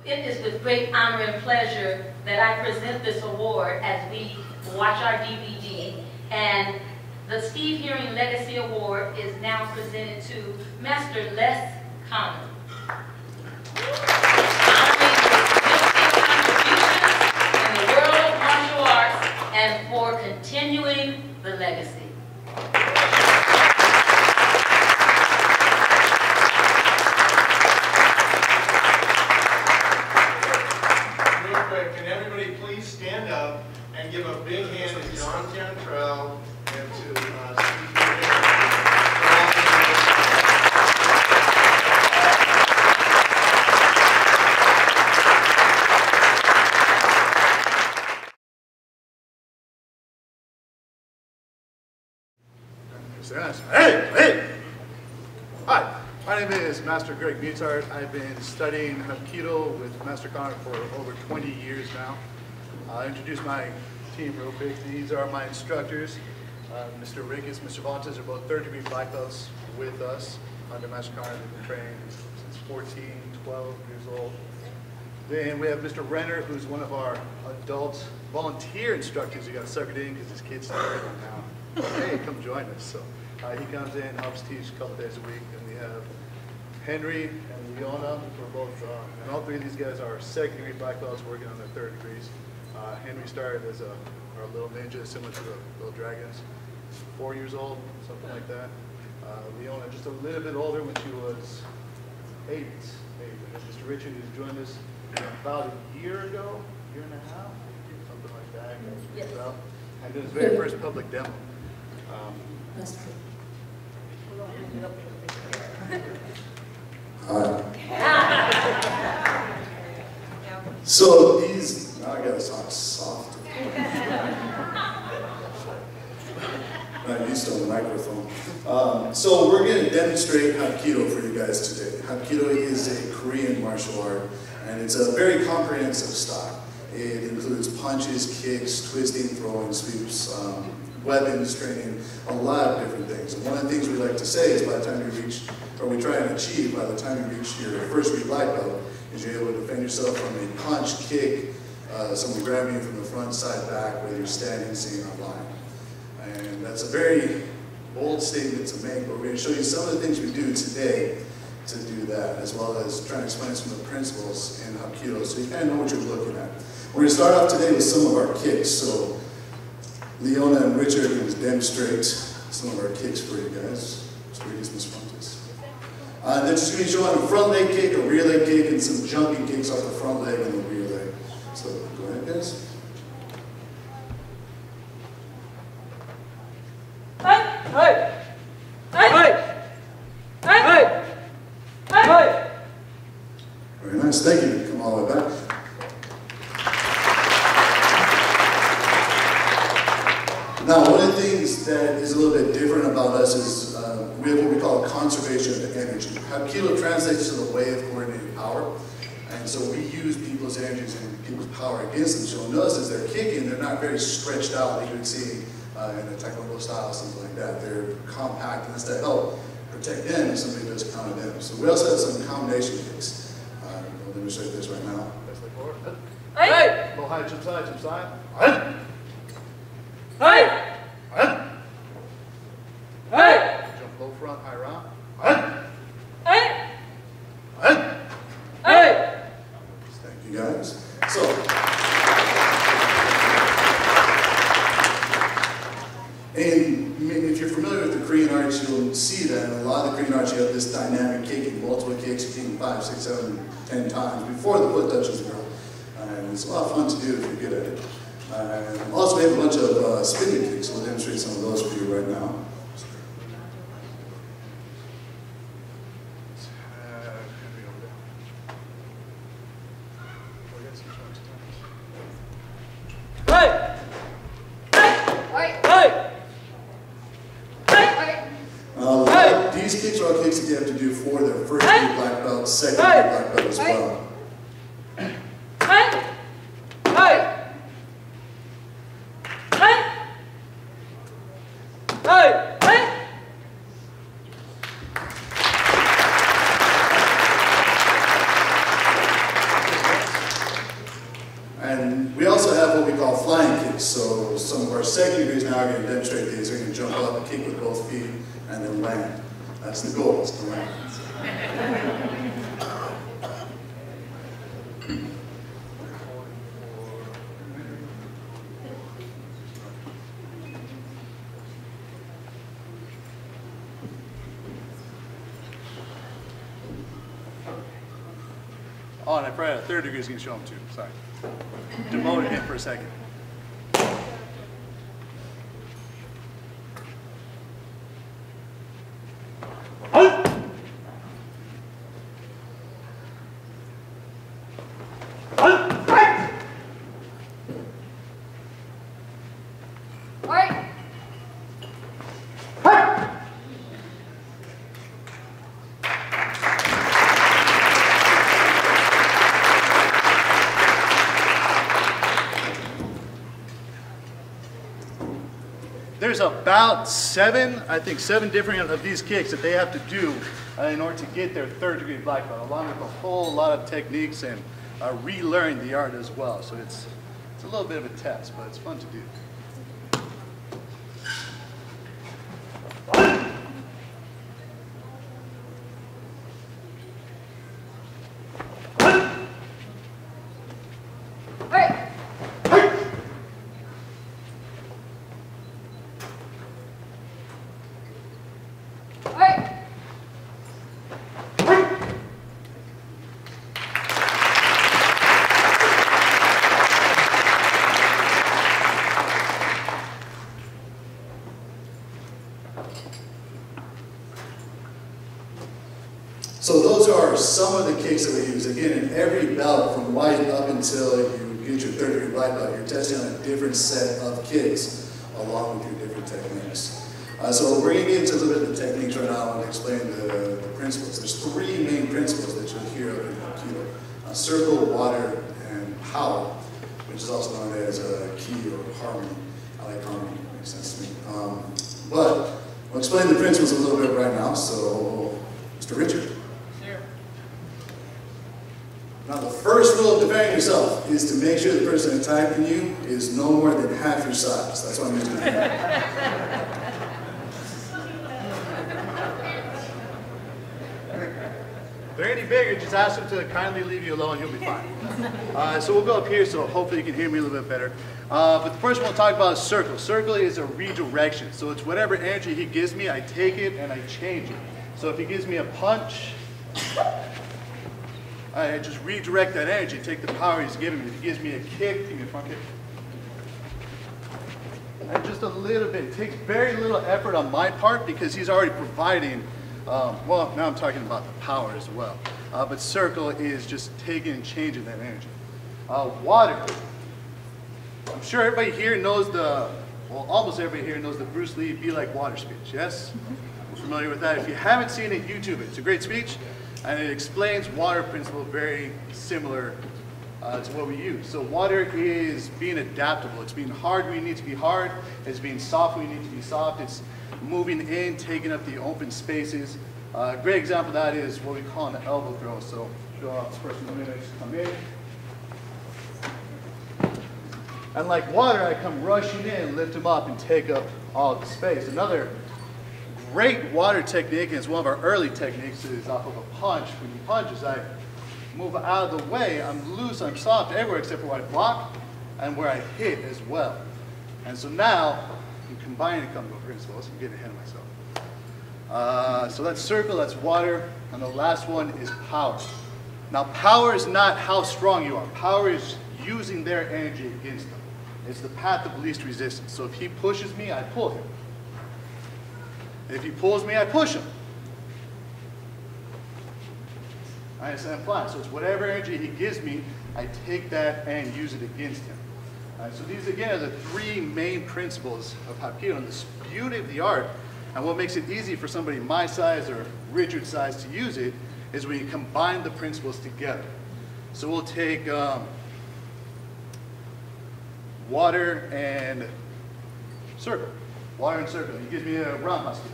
It is with great honor and pleasure that I present this award as we watch our DVD. And the Steve Hearing Legacy Award is now presented to Master Les Conner. Honoring his significant contributions in the world of martial arts and for continuing the legacy. Can everybody please stand up and give a big hand to John Cantrell and to Steve Hey! Hi, my name is Master Greg Mutart. I've been studying Hapkido with Master Conner for over 20 years now. I'll introduce my team real quick. These are my instructors. Mr. Ricketts, Mr. Vontes are both third-degree black belts with us under Master Conner. They've been training since 14, 12 years old. Then we have Mr. Renner, who's one of our adult volunteer instructors. You got to suck it in because his kid's starting now. Hey, come join us. So he comes in, helps teach a couple days a week. And we have Henry and Leona, who are both, and all three of these guys are second-degree black belts working on their third degrees. Henry started as our little ninja, similar to the little dragons, 4 years old, something like that. Leona, just a little bit older when she was 8. And Mr. Richard, who's joined us about a year ago, year and a half, something like that. Yes. And did his very first public demo. So these, now I gotta sound soft. Not used to the microphone. So we're gonna demonstrate Hapkido for you guys today. Hapkido is a Korean martial art, and it's a very comprehensive style. It includes punches, kicks, twisting, throwing, sweeps, weapons training, a lot of different things. And one of the things we like to say is by the time you reach, or we try and achieve, by the time you reach your first degree black belt, is you're able to defend yourself from a punch, kick, someone grabbing you from the front, side, back, whether you're standing, sitting, or lying. And that's a very bold statement to make, but we're going to show you some of the things we do today to do that, as well as trying to explain some of the principles in Hapkido so you kind of know what you're looking at. We're going to start off today with some of our kicks. So Leona and Richard are going to demonstrate some of our kicks for you guys. So we use Miss Fontes. They're just going to be showing a front leg kick, a rear leg kick, and some jumping kicks off the front leg and the rear leg. So go ahead, guys. Very nice, thank you. Come all the way back. Now, one of the things that is a little bit different about us is we have what we call conservation of energy. Hapkido translates to the way of coordinated power. And so we use people's energies and people's power against them. So you'll notice as they're kicking, they're not very stretched out like you would see in a taekwondo style, something like that. They're compact, and that's to help protect them if somebody does counter them. So we also have some combination kicks. I'll demonstrate this right now. Best leg forward. Hey! Low high, jump side, jump side. Jump low front, high round. Thank you guys. So, and if you're familiar with the Korean arts, you'll see that in a lot of the Korean arts you have this dynamic kicking, multiple kicks, kicking 5, 6, 7, 10 times before the foot touches the ground. And it's a lot of fun to do if you're good at it. Also, we have a bunch of spinning kicks, so we'll demonstrate some of those for you right now. These kicks are all kicks that you have to do for their first degree black belt, second degree black belt as well. also have what we call flying kicks. So some of our second degrees now are going to demonstrate these. They're going to jump up and kick with both feet and then land. That's the goal, is to land. Oh, and I probably had a third degree is going to show him too. Sorry. Demoted him for a second. There's about seven different of these kicks that they have to do in order to get their third degree black belt, along with a whole lot of techniques and relearn the art as well. So it's a little bit of a test, but it's fun to do. So those are some of the kicks that we use. Again, in every belt, from white up until you get your third degree black belt, you're testing on a different set of kicks along with your different techniques. So we're going to get into a little bit of the techniques right now. I want to explain the principles. There's three main principles that you'll hear of in Hapkido: circle, water, and power, which is also known as key or harmony. I like harmony, it makes sense to me. But I'll explain the principles a little bit right now. So, Mr. Richard. Now, the first rule of defending yourself is to make sure the person attacking you is no more than half your size. That's what I'm using. If they're any bigger, just ask them to kindly leave you alone, you'll be fine. So we'll go up here, so hopefully you can hear me a little bit better. But the first one we'll talk about is circle. Circle is a redirection. So it's whatever energy he gives me, I take it and I change it. So if he gives me a punch, I just redirect that energy, take the power he's giving me. If he gives me a kick, give me a front kick. And just a little bit. It takes very little effort on my part because he's already providing, well, now I'm talking about the power as well. But circle is just taking and changing that energy. Water. I'm sure everybody here knows well, almost everybody here knows the Bruce Lee "Be Like Water" speech, yes? We're familiar with that. If you haven't seen it, YouTube it. It's a great speech. And it explains water principle very similar to what we use. So water is being adaptable. It's being hard when you need to be hard. It's being soft when you need to be soft. It's moving in, taking up the open spaces. A great example of that is what we call an elbow throw. So show off this person when they come in. And like water, I come rushing in, lift them up, and take up all the space. Another great water technique, and it's one of our early techniques, is off of a punch. When you punch, as I move out of the way, I'm loose, I'm soft everywhere except for where I block and where I hit as well. And so now, I'm combining a couple of principles. I'm getting ahead of myself. So that's circle, that's water, and the last one is power. Now power is not how strong you are. Power is using their energy against them. It's the path of least resistance. So if he pushes me, I pull him. If he pulls me, I push him. I stand flat. So it's whatever energy he gives me, I take that and use it against him. So these again are the three main principles of Hapkido. And the beauty of the art, and what makes it easy for somebody my size or Richard's size to use it, is when you combine the principles together. So we'll take water and circle. Water and circle. He gives me a roundhouse kick.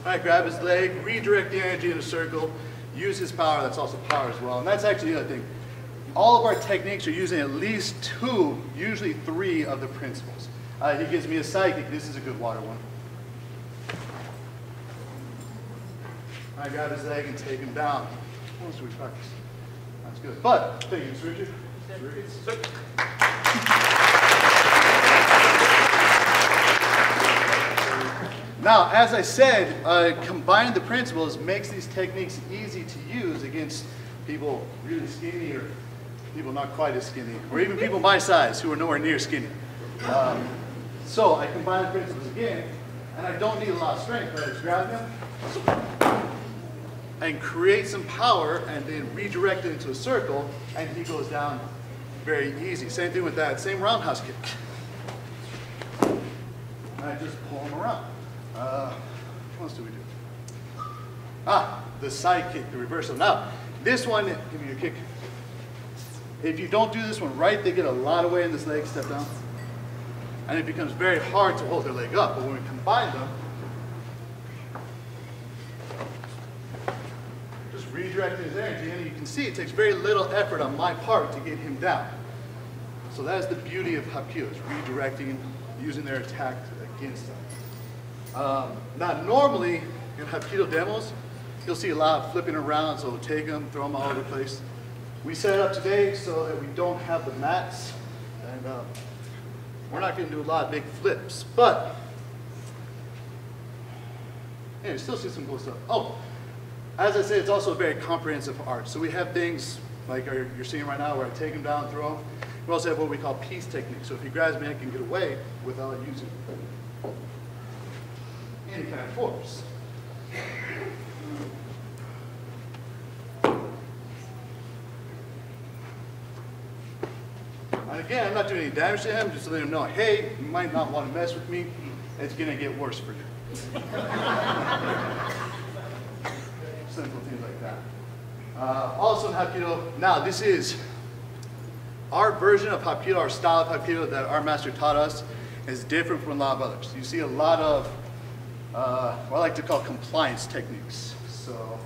All right, grab his leg, redirect the energy in a circle, use his power. That's also power as well. And that's actually the other thing. all of our techniques are using at least 2, usually 3 of the principles. He gives me a psychic. This is a good water one. I grab his leg and take him down. How much do we practice? That's good. But, thank you, Mr. Richard. Now, as I said, combining the principles makes these techniques easy to use against people really skinny or people not quite as skinny, or even people my size who are nowhere near skinny. So I combine the principles again, and I don't need a lot of strength, but I just grab him and create some power and then redirect it into a circle, and he goes down very easy. Same thing with that, same roundhouse kick. And I just pull him around. What else do we do? The side kick, the reversal. Now, this one, give me your kick. If you don't do this one right, they get a lot of weight in this leg, step down. And it becomes very hard to hold their leg up. But when we combine them, just redirecting his energy, and you can see it takes very little effort on my part to get him down. So that is the beauty of Hapkido, is redirecting, using their attack against them. Now, normally in Hapkido demos, you'll see a lot of flipping around, so take them, throw them all over the place. We set it up today so that we don't have the mats, and we're not going to do a lot of big flips, but yeah, you still see some cool stuff. Oh, as I said, it's also a very comprehensive art. So we have things like you're seeing right now where I take them down, throw them. We also have what we call piece technique. So if he grabs me, I can get away without using any kind of force. And again, I'm not doing any damage to him, just to let him know, hey, you might not want to mess with me. It's going to get worse for you. Simple things like that. Also in Hapkido, now this is our version of Hapkido, our style of Hapkido that our master taught us is different from a lot of others. You see a lot of what I like to call compliance techniques. So,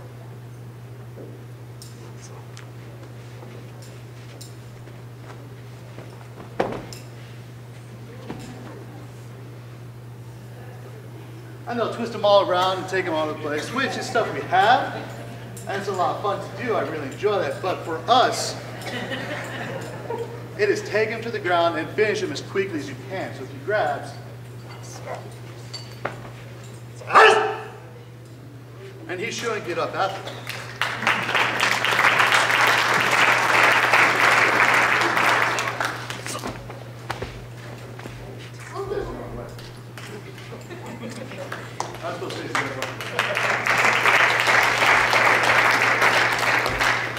and they'll twist them all around and take them all over the place, which is stuff we have, and it's a lot of fun to do. I really enjoy that. But for us, it is take him to the ground and finish him as quickly as you can. So if he grabs, and he shouldn't get up after that.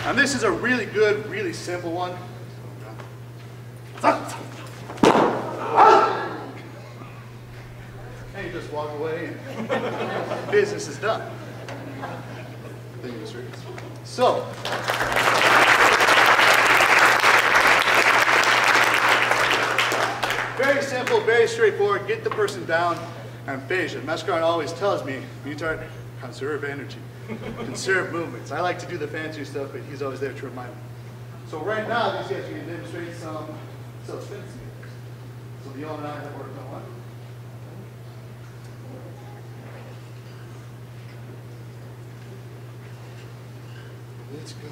And this is a really good, really simple one. And you just walk away and business is done. Thank you, Mr. So, very simple, very straightforward. Get the person down and finish it. Master Karen always tells me, Mutard, conserve energy, conserve movements. I like to do the fancier stuff, but he's always there to remind me. So right now, these guys are going to demonstrate some self-spin. So the and I have worked on one. Let's go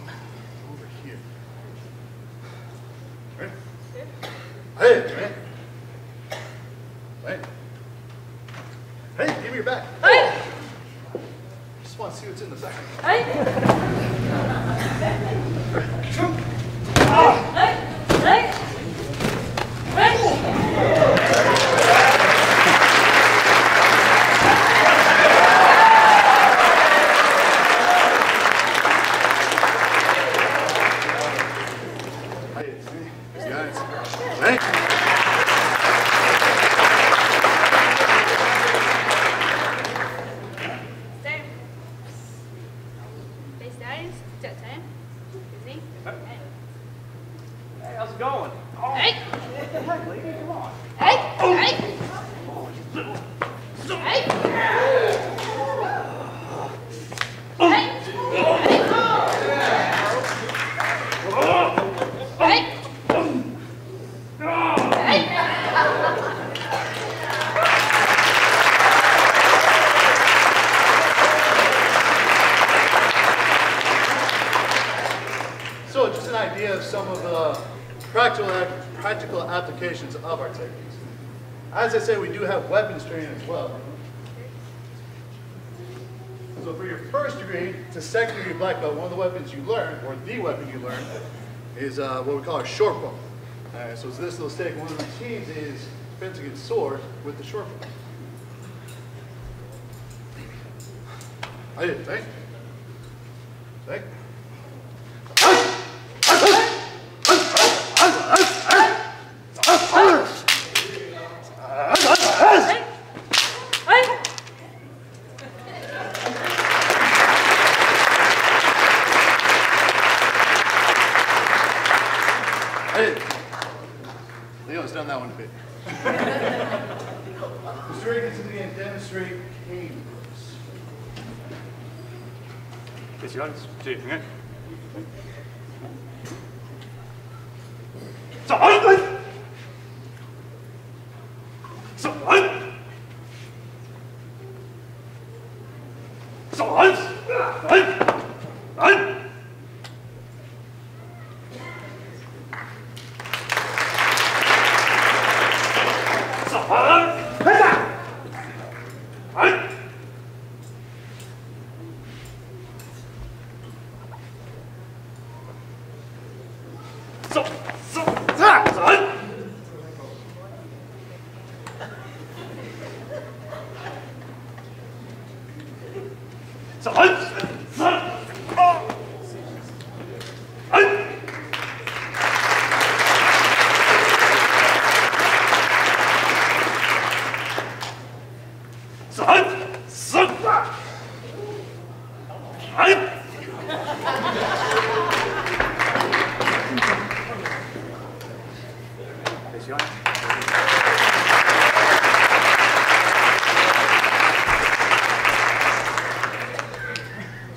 over here. Right? Hey, right? Right? Hey, give me your back. Hey! Just want to see what's in the back. Hey! Hey! Hey! Hey, how's it going? Oh. Hey! Hey, lady, come on. Hey! Hey! Oh, you little. Hey! Hey! So just an idea of some of the practical applications of our techniques. As I said, we do have weapons training as well. So for your first degree to second degree black belt, one of the weapons you learn, or the weapon you learn, is what we call a short bow. So this little stick, one of the routines is fencing its sword with the short bow. I did, thank you. Thank you. Leo's done that one a bit. The straight is again demonstrate cane moves. Yes, you honest. See, okay. So,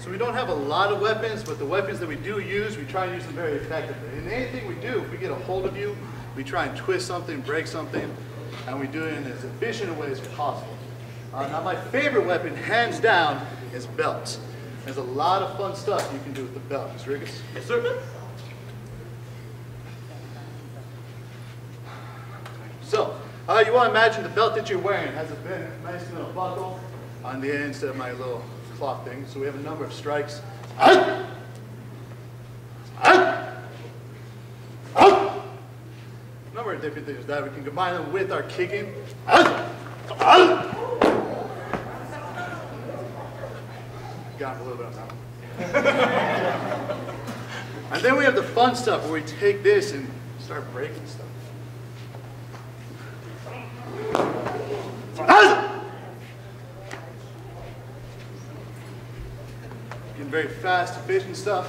So we don't have a lot of weapons, but the weapons that we do use, we try and use them very effectively. In anything we do, if we get a hold of you, we try and twist something, break something, and we do it in as efficient a way as possible. Now my favorite weapon, hands down, is belts. There's a lot of fun stuff you can do with the belt. Mr. Ricketts? yes, sir. So, you want to imagine the belt that you're wearing has a very nice little buckle on the end instead of my little cloth thing. So we have a number of strikes. A number of different things that we can combine them with our kicking. Got him a little bit on that one. And then we have the fun stuff where we take this and start breaking stuff. Getting very fast, efficient stuff.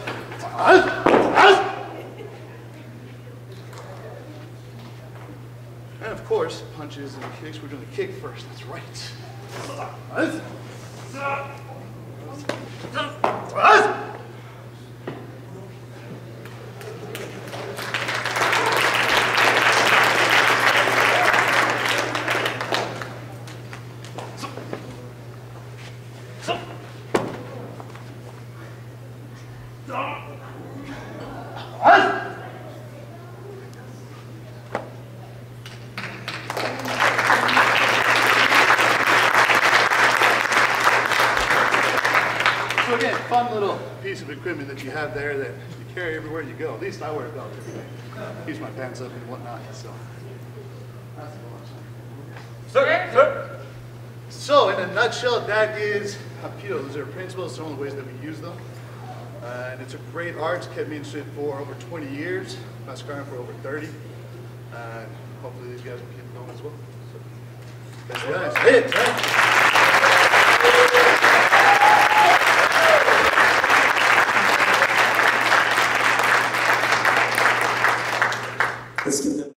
And of course, punches and kicks. We're doing the kick first. That's right. So again, fun little piece of equipment that you have there that you carry everywhere you go. At least I wear a belt every day. Keeps my pants up and whatnot. So that's the fun. Sir, sir. So in a nutshell, that is Hapkido. Those are principles, some of the ways that we use them. And it's a great art. It's kept me interested for over 20 years. Master Carmen for over 30. And hopefully these guys will keep going as well. So, thanks guys. Hey, Let's give them